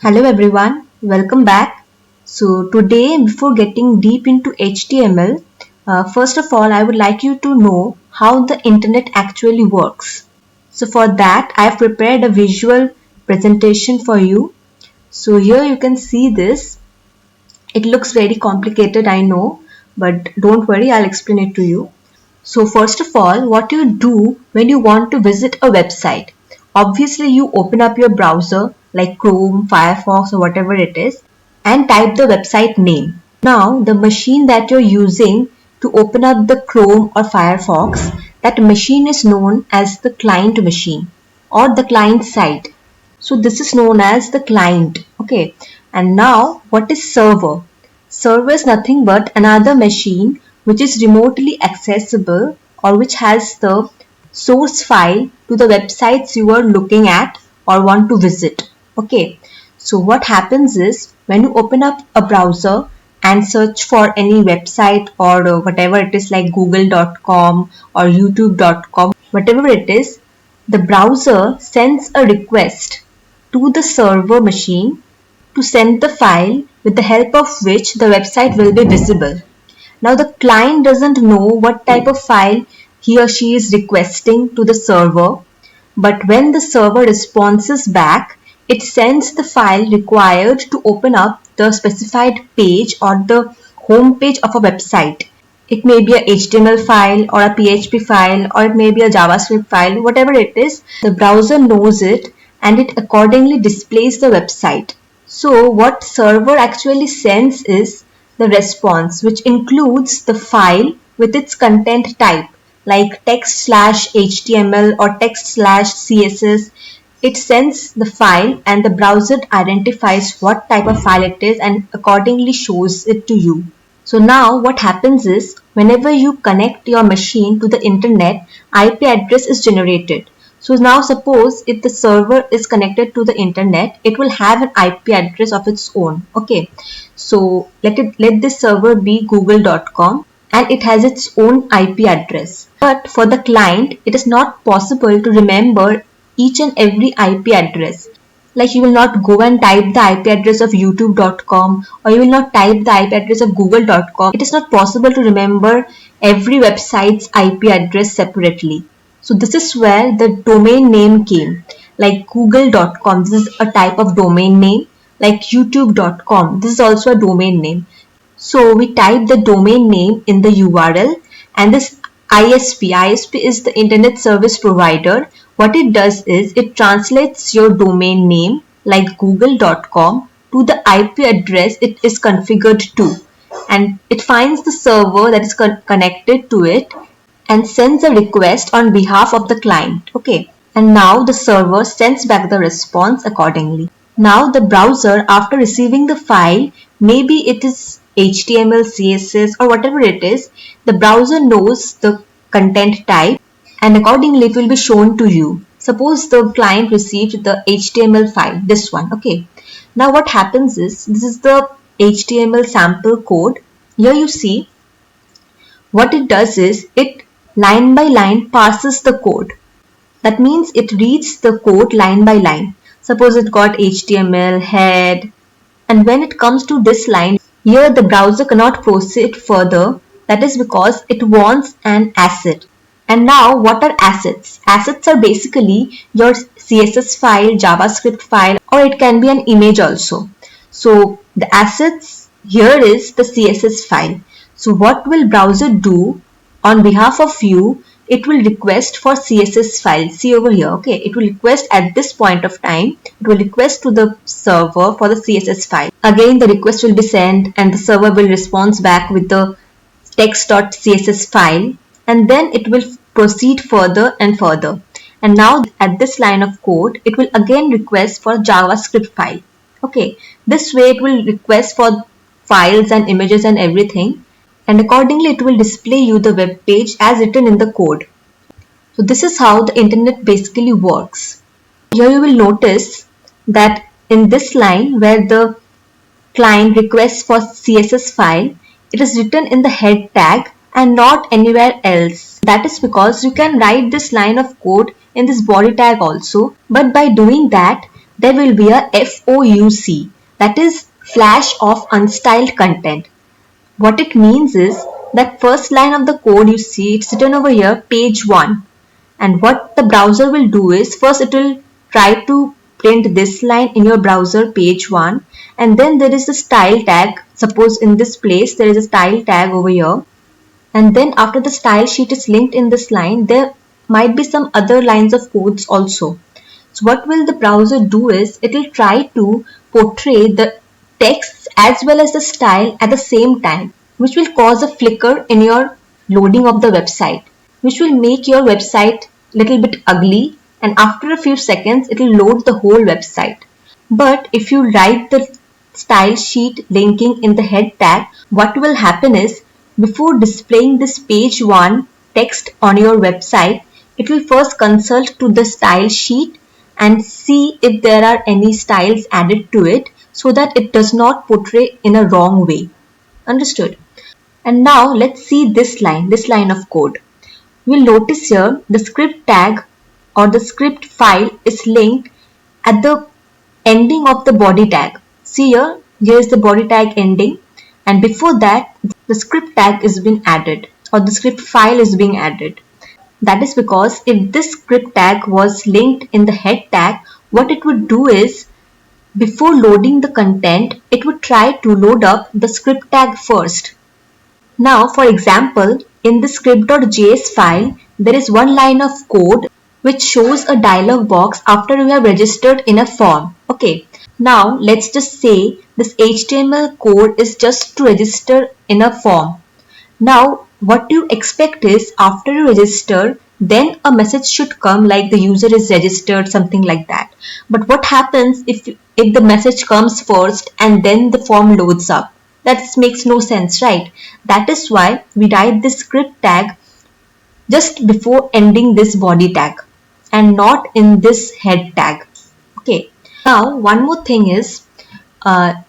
Hello everyone, welcome back. So today before getting deep into HTML, first of all I would like you to know how the internet actually works. So for that I have prepared a visual presentation for you. So here you can see this. It looks very complicated, I know, but don't worry, I'll explain it to you. So first of all, what you do when you want to visit a website? Obviously, you open up your browser like Chrome, Firefox or whatever it is and type the website name. Now, the machine that you're using to open up the Chrome or Firefox, that machine is known as the client machine or the client site. So this is known as the client. Okay. And now what is server? Server is nothing but another machine which is remotely accessible or which has the source file to the websites you are looking at or want to visit. Okay. So what happens is when you open up a browser and search for any website or whatever it is like google.com or youtube.com, whatever it is, the browser sends a request to the server machine to send the file with the help of which the website will be visible. Now the client doesn't know what type of file he or she is requesting to the server, but when the server responds back, it sends the file required to open up the specified page or the home page of a website. It may be a HTML file or a PHP file or it may be a JavaScript file, whatever it is, the browser knows it and it accordingly displays the website. So what server actually sends is the response, which includes the file with its content type like text/HTML or text/CSS. It sends the file and the browser identifies what type of file it is and accordingly shows it to you. So now what happens is whenever you connect your machine to the internet, IP address is generated. So now suppose if the server is connected to the internet, it will have an IP address of its own. Okay. So let this server be google.com and it has its own IP address. But for the client, it is not possible to remember each and every IP address. Like you will not go and type the IP address of youtube.com or you will not type the IP address of google.com. It is not possible to remember every website's IP address separately. So this is where the domain name came. Like google.com, this is a type of domain name. Like youtube.com, this is also a domain name. So we type the domain name in the URL and this ISP is the internet service provider. What it does is it translates your domain name like google.com to the IP address it is configured to, and it finds the server that is connected to it and sends a request on behalf of the client. Okay, and now the server sends back the response accordingly. Now the browser, after receiving the file, maybe it is HTML, CSS or whatever it is, the browser knows the content type and accordingly it will be shown to you. Suppose the client received the HTML file, this one. Okay. Now what happens is, this is the HTML sample code. Here you see what it does is it line by line parses the code. That means it reads the code line by line. Suppose it got HTML, head, and when it comes to this line, here the browser cannot proceed further. That is because it wants an asset. And now what are assets? Assets are basically your CSS file, JavaScript file, or it can be an image also. So the assets here is the CSS file. So what will browser do on behalf of you? It will request for CSS file. See over here, okay? It will request at this point of time. It will request to the server for the CSS file. Again, the request will be sent and the server will respond back with the text.css file, and then it will proceed further and further. And now at this line of code, it will again request for JavaScript file. Okay, this way it will request for files and images and everything, and accordingly it will display you the web page as written in the code. So this is how the internet basically works. Here you will notice that in this line where the client requests for CSS file, it is written in the head tag and not anywhere else. That is because you can write this line of code in this body tag also, but by doing that, there will be a FOUC, that is flash of unstyled content. What it means is that first line of the code you see, it's written over here, page 1. And what the browser will do is, first it will try to print this line in your browser, page 1, and then there is a style tag. Suppose in this place there is a style tag over here, and then after the style sheet is linked in this line, there might be some other lines of codes also. So what will the browser do is, it will try to portray the text as well as the style at the same time, which will cause a flicker in your loading of the website, which will make your website little bit ugly, and after a few seconds it will load the whole website. But if you write the style sheet linking in the head tag, what will happen is, before displaying this page 1 text on your website, it will first consult to the style sheet and see if there are any styles added to it, so that it does not portray in a wrong way. Understood? And now let's see this line of code. You'll notice here the script tag or the script file is linked at the ending of the body tag. See here is the body tag ending, and before that the script tag is being added, or the script file is being added. That is because if this script tag was linked in the head tag, what it would do is, before loading the content, it would try to load up the script tag first. Now, for example, in the script.js file, there is one line of code which shows a dialog box after you have registered in a form. Okay, now let's just say this HTML code is just to register in a form. Now, what you expect is, after you register, then a message should come like the user is registered, something like that. But what happens if the message comes first and then the form loads up? That makes no sense, right? That is why we write this script tag just before ending this body tag and not in this head tag. Okay. Now, one more thing is,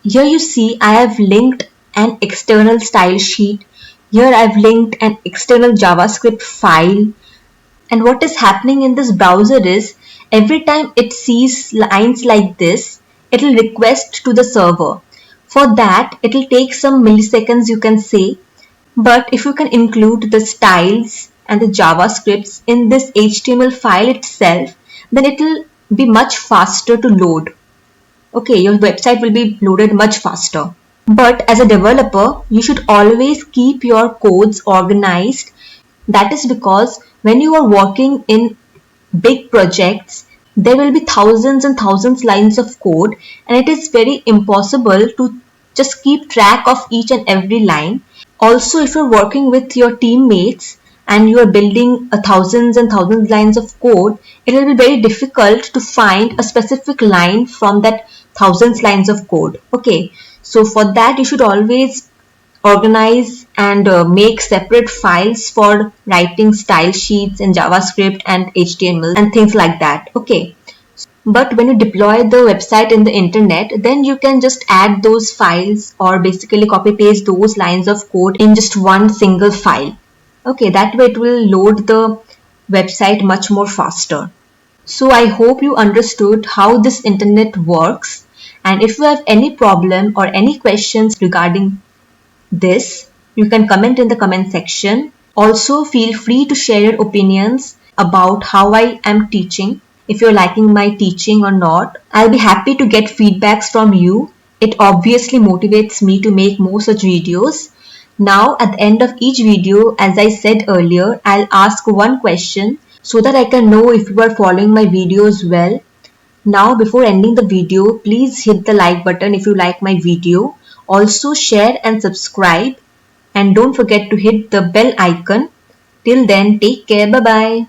here you see I have linked an external style sheet. Here I've linked an external JavaScript file. And what is happening in this browser is, every time it sees lines like this, it will request to the server. For that, it will take some milliseconds, you can say. But if you can include the styles and the JavaScripts in this HTML file itself, then it will be much faster to load. Okay, your website will be loaded much faster. But as a developer, you should always keep your codes organized. That is because when you are working in big projects, there will be thousands and thousands lines of code, and it is very impossible to just keep track of each and every line. Also, if you're working with your teammates and you are building thousands and thousands lines of code, it will be very difficult to find a specific line from that thousands lines of code. Okay, so for that you should always organize and make separate files for writing style sheets in JavaScript and HTML and things like that. Okay, but when you deploy the website in the internet, then you can just add those files or basically copy paste those lines of code in just one single file. Okay, that way it will load the website much more faster. So I hope you understood how this internet works, and if you have any problem or any questions regarding this, you can comment in the comment section. Also, feel free to share your opinions about how I am teaching. If you're liking my teaching or not, I'll be happy to get feedbacks from you. It obviously motivates me to make more such videos. Now, at the end of each video, as I said earlier, I'll ask one question so that I can know if you are following my videos well. Now, before ending the video, please hit the like button if you like my video. Also, share and subscribe, and don't forget to hit the bell icon. Till then, take care. Bye bye.